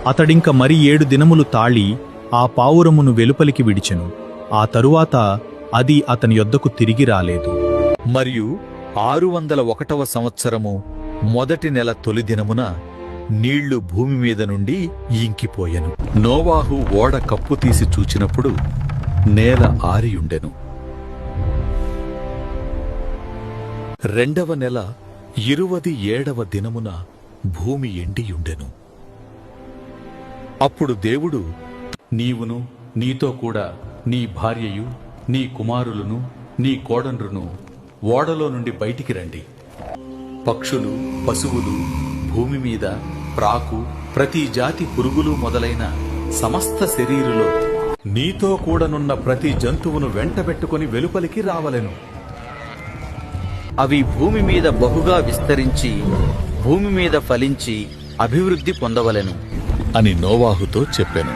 అతడింక మరి 7 దినములు తాళి ఆ పావురమును వెలుపలికి విడిచెను. ఆ తరువాత అది అతని యొద్దకు తిరిగి రాలేదు. మరియు 601వ సంవత్సరము మొదటి నెల తొలి దినమున నీళ్లు భూమి మీద నుండి ఇంకిపోయెను. నోవాహు ఓడ కప్పు తీసి చూచినప్పుడు నేల ఆరియుండెను. 2వ నెల 27వ దినమున భూమి ఎండియుండెను. అప్పుడు దేవుడు, నీవును నీతో కూడా నీ భార్యయు నీ కుమారులను నీ కోడండ్రును ఓడలో నుండి బయటికి రండి. పక్షులు, పశువులు, భూమి మీద ప్రాకు, ప్రతి జాతి పురుగులు మొదలైన సమస్త శరీరులో నీతో కూడనున్న ప్రతి జంతువును వెంటబెట్టుకుని వెలుపలికి రావలెను. అవి భూమి మీద బహుగా విస్తరించి భూమి మీద ఫలించి అభివృద్ధి పొందవలెను అని నోవాహుతో చెప్పెను.